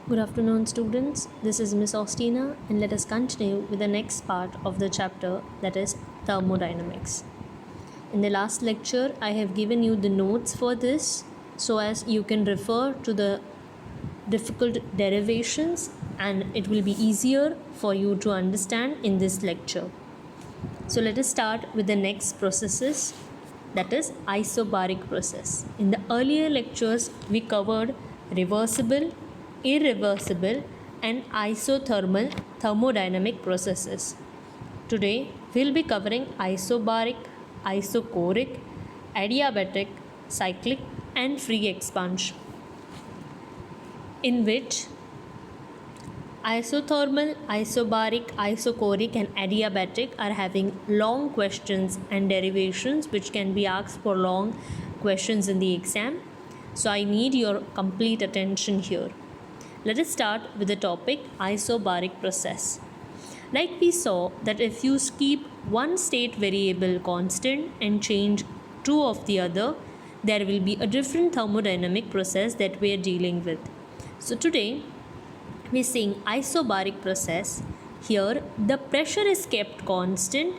Good afternoon, students. This is Miss Austina, and let us continue with the next part of the chapter, that is thermodynamics. In the last lecture, I have given you the notes for this so as you can refer to the difficult derivations and it will be easier for you to understand in this lecture. So let us start with the next processes, that is isobaric process. In the earlier lectures, we covered reversible, irreversible and isothermal thermodynamic processes. Today we'll be covering isobaric, isochoric, adiabatic, cyclic and free expansion, in which isothermal, isobaric, isochoric and adiabatic are having long questions and derivations which can be asked for long questions in the exam. So I need your complete attention here. Let us start with the topic isobaric process. Like we saw that if you keep one state variable constant and change two of the other, there will be a different thermodynamic process that we are dealing with. So today we are seeing isobaric process. Here the pressure is kept constant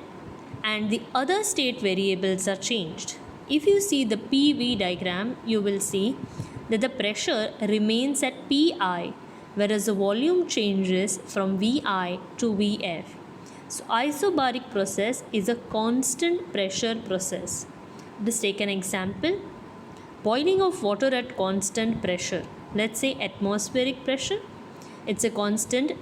and the other state variables are changed. If you see the PV diagram, you will see that the pressure remains at Pi, whereas the volume changes from Vi to Vf. So isobaric process is a constant pressure process. Let's take an example. Boiling of water at constant pressure. Let's say atmospheric pressure. It's a constant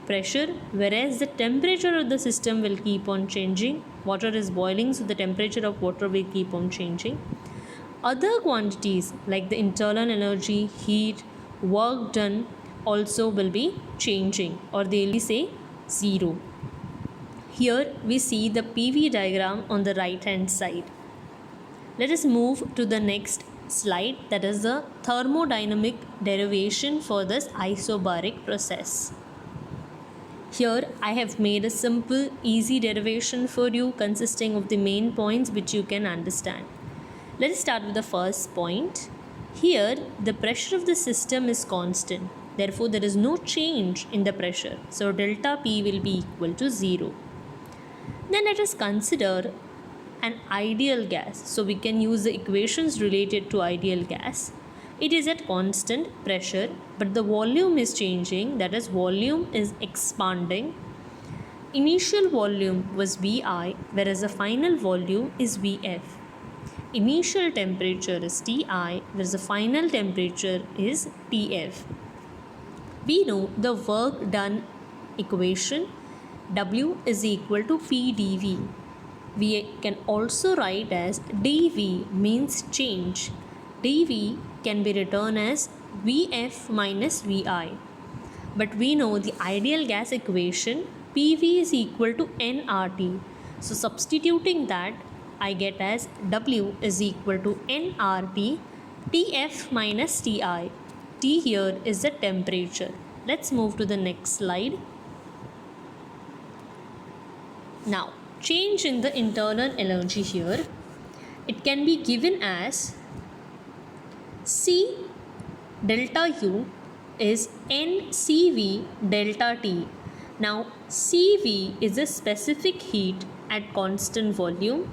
pressure, whereas the temperature of the system will keep on changing. Water is boiling, so the temperature of water will keep on changing. Other quantities like the internal energy, heat, work done also will be changing, or they will say zero. Here we see the PV diagram on the right hand side. Let us move to the next slide, that is the thermodynamic derivation for this isobaric process. Here I have made a simple easy derivation for you consisting of the main points which you can understand. Let us start with the first point. Here the pressure of the system is constant, therefore there is no change in the pressure, so delta P will be equal to 0. Then let us consider an ideal gas. So we can use the equations related to ideal gas. It is at constant pressure, but the volume is changing, that is volume is expanding. Initial volume was Vi, whereas the final volume is Vf. Initial temperature is Ti, whereas the final temperature is Tf. We know the work done equation, W is equal to P dV. We can also write as dV means change. dV can be written as Vf minus Vi. But we know the ideal gas equation, PV is equal to nRT. So substituting that, I get as W is equal to nRT Tf minus Ti. T here is the temperature. Let's move to the next slide. Now, change in the internal energy here, it can be given as C delta U is NCV delta T. Now CV is a specific heat at constant volume,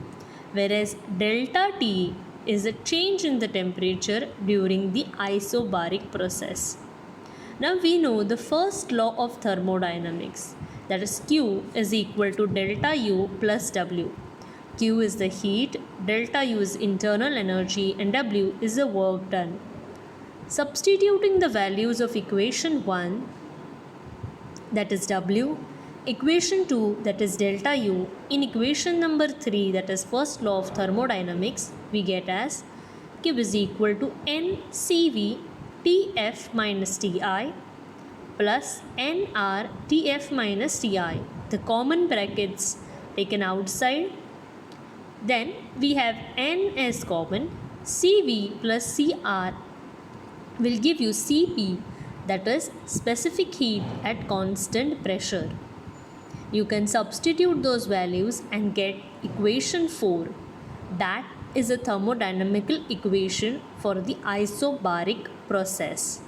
whereas delta T is a change in the temperature during the isobaric process. Now we know the first law of thermodynamics, that is Q is equal to delta U plus W. Q is the heat, delta U is internal energy and W is the work done. Substituting the values of equation 1, that is W, equation 2, that is delta U, in equation number 3, that is first law of thermodynamics, we get as Q is equal to NCV Tf minus Ti plus nR Tf minus Ti. The common brackets taken outside. Then we have N as common. Cv plus Cr will give you Cp, that is specific heat at constant pressure. You can substitute those values and get equation 4. That is a thermodynamical equation for the isobaric process.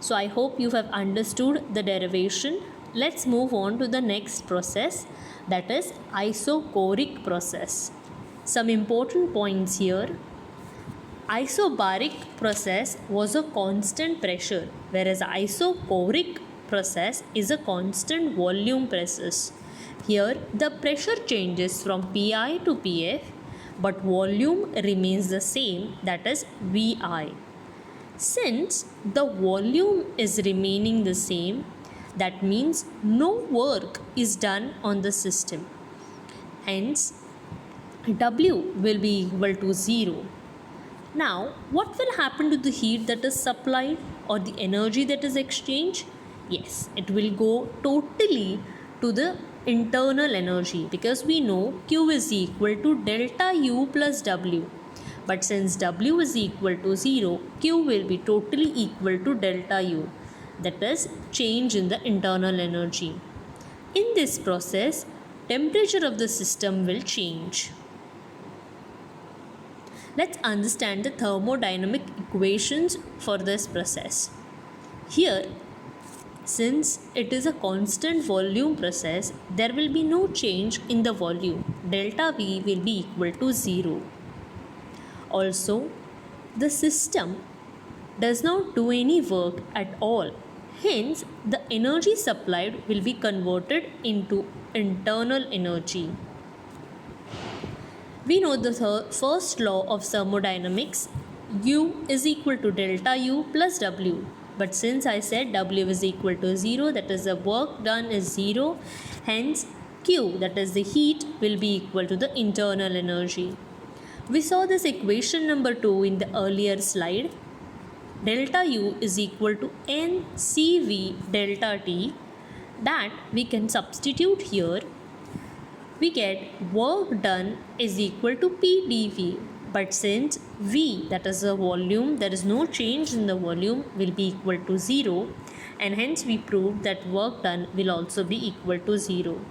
So I hope you have understood the derivation. Let's move on to the next process, that is isochoric process. Some important points here. Isobaric process was a constant pressure, whereas isochoric process is a constant volume process. Here the pressure changes from Pi to Pf, but volume remains the same, that is Vi. Since the volume is remaining the same, that means no work is done on the system. Hence, W will be equal to 0. Now, what will happen to the heat that is supplied or the energy that is exchanged? Yes, it will go totally to the internal energy, because we know Q is equal to delta U plus W. But since W is equal to 0, Q will be totally equal to delta U, that is change in the internal energy. In this process, temperature of the system will change. Let's understand the thermodynamic equations for this process. Here, since it is a constant volume process, there will be no change in the volume. Delta V will be equal to 0. Also, the system does not do any work at all. Hence, the energy supplied will be converted into internal energy. We know the first law of thermodynamics, U is equal to delta U plus W. But since I said W is equal to 0, that is the work done is 0. Hence, Q, that is the heat, will be equal to the internal energy. We saw this equation number 2 in the earlier slide. Delta U is equal to NCV delta T. That we can substitute here. We get work done is equal to PdV. But since V, that is the volume, there is no change in the volume, will be equal to 0, and hence we proved that work done will also be equal to 0.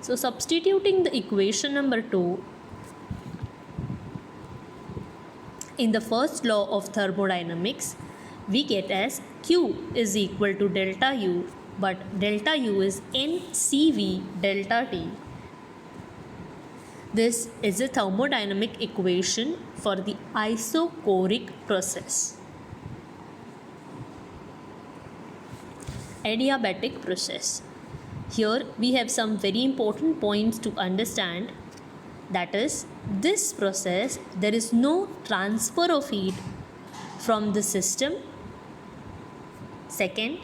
So substituting the equation number 2 in the first law of thermodynamics, we get as Q is equal to delta U, but delta U is NCV delta T. This is a thermodynamic equation for the isochoric process. Adiabatic process. Here we have some very important points to understand. That is, this process, there is no transfer of heat from the system. Second,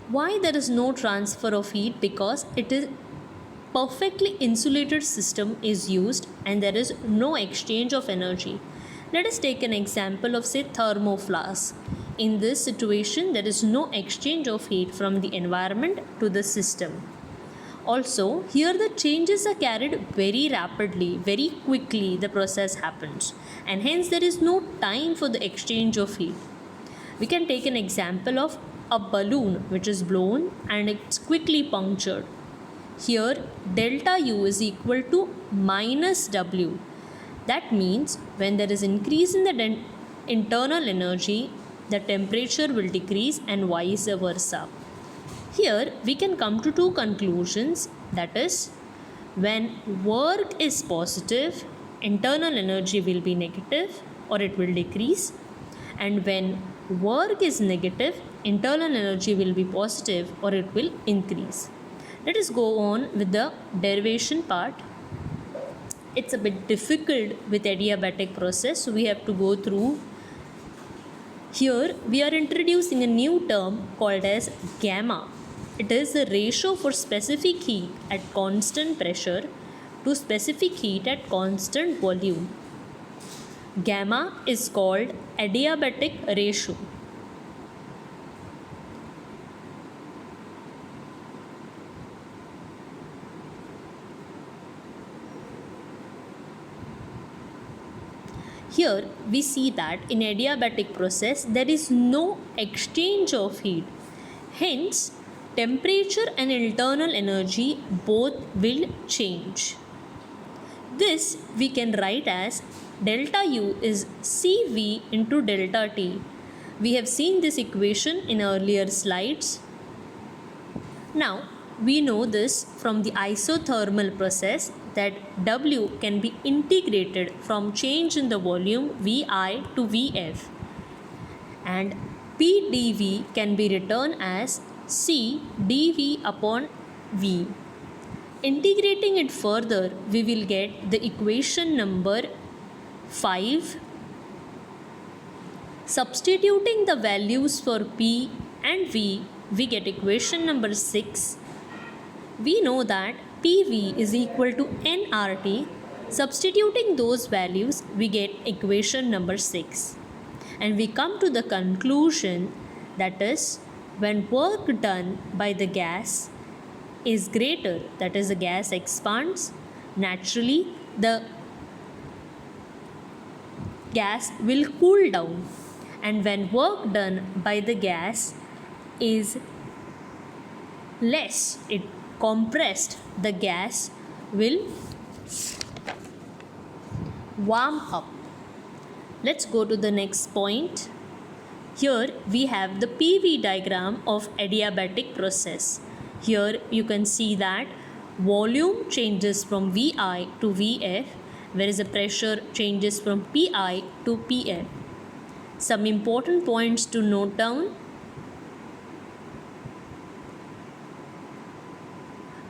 why there is no transfer of heat? Because it is perfectly insulated system is used and there is no exchange of energy. Let us take an example of, say, thermoflask. In this situation, there is no exchange of heat from the environment to the system. Also, here the changes are carried very rapidly, very quickly the process happens, and hence there is no time for the exchange of heat. We can take an example of a balloon which is blown and it's quickly punctured. Here delta U is equal to minus W. That means when there is increase in the internal energy, the temperature will decrease and vice versa. Here we can come to two conclusions, that is, when work is positive, internal energy will be negative or it will decrease, and when work is negative, internal energy will be positive or it will increase. Let us go on with the derivation part. It's a bit difficult with adiabatic process, so we have to go through. Here we are introducing a new term called as gamma. It is the ratio for specific heat at constant pressure to specific heat at constant volume. Gamma is called adiabatic ratio. Here we see that in adiabatic process there is no exchange of heat. Hence, temperature and internal energy both will change. This we can write as delta U is Cv into delta T. We have seen this equation in earlier slides. Now, we know this from the isothermal process that W can be integrated from change in the volume Vi to Vf, and P dV can be written as C dV upon V. Integrating it further, we will get the equation number 5. Substituting the values for P and V, we get equation number 6. We know that PV is equal to nRT. Substituting those values, we get equation number 6. And we come to the conclusion, that is, when work done by the gas is greater, that is, the gas expands, naturally the gas will cool down. And when work done by the gas is less, it compressed, the gas will warm up. Let's go to the next point. Here we have the PV diagram of adiabatic process. Here you can see that volume changes from Vi to Vf, whereas the pressure changes from Pi to Pf. Some important points to note down.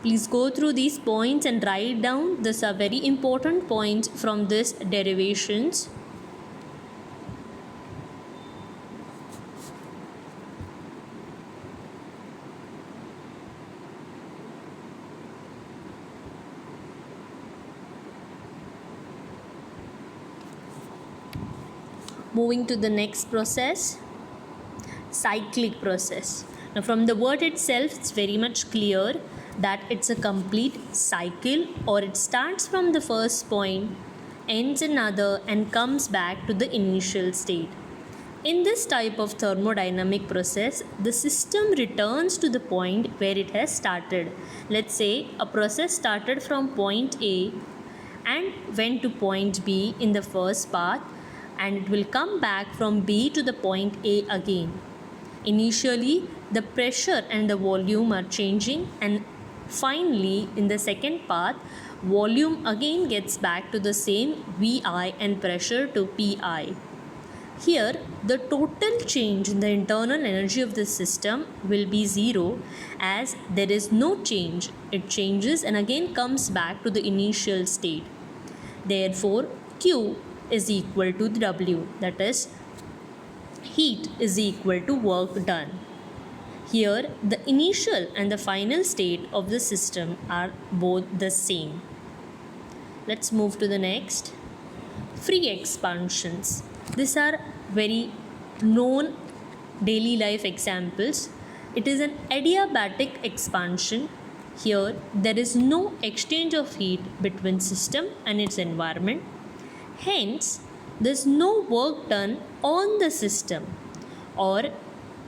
Please go through these points and write down. These are very important points from this derivations. Moving to the next process, cyclic process. Now from the word itself, it's very much clear that it's a complete cycle, or it starts from the first point, ends another, and comes back to the initial state. In this type of thermodynamic process, the system returns to the point where it has started. Let's say a process started from point A and went to point B in the first path, and it will come back from B to the point A again. Initially, the pressure and the volume are changing, and finally, in the second path, volume again gets back to the same Vi and pressure to Pi. Here, the total change in the internal energy of the system will be 0, as there is no change. It changes and again comes back to the initial state. Therefore, Q is equal to W, that is, heat is equal to work done. Here, the initial and the final state of the system are both the same. Let's move to the next. Free expansions. These are very known daily life examples. It is an adiabatic expansion. Here, there is no exchange of heat between system and its environment. Hence, there is no work done on the system, or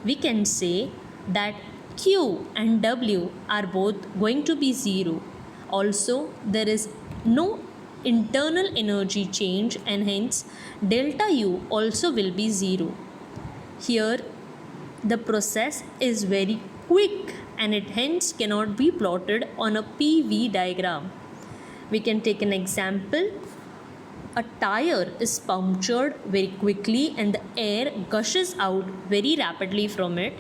we can say that Q and W are both going to be 0. Also, there is no internal energy change, and hence delta U also will be 0. Here, the process is very quick, and it hence cannot be plotted on a PV diagram. We can take an example. A tire is punctured very quickly and the air gushes out very rapidly from it.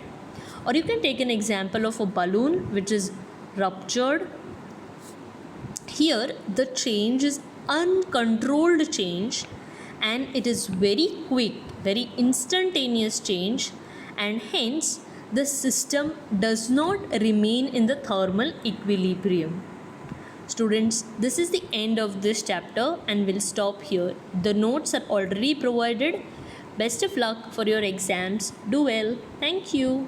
Or you can take an example of a balloon which is ruptured. Here the change is uncontrolled change, and it is very quick, very instantaneous change, and hence the system does not remain in the thermal equilibrium. Students, this is the end of this chapter and we'll stop here. The notes are already provided. Best of luck for your exams. Do well. Thank you.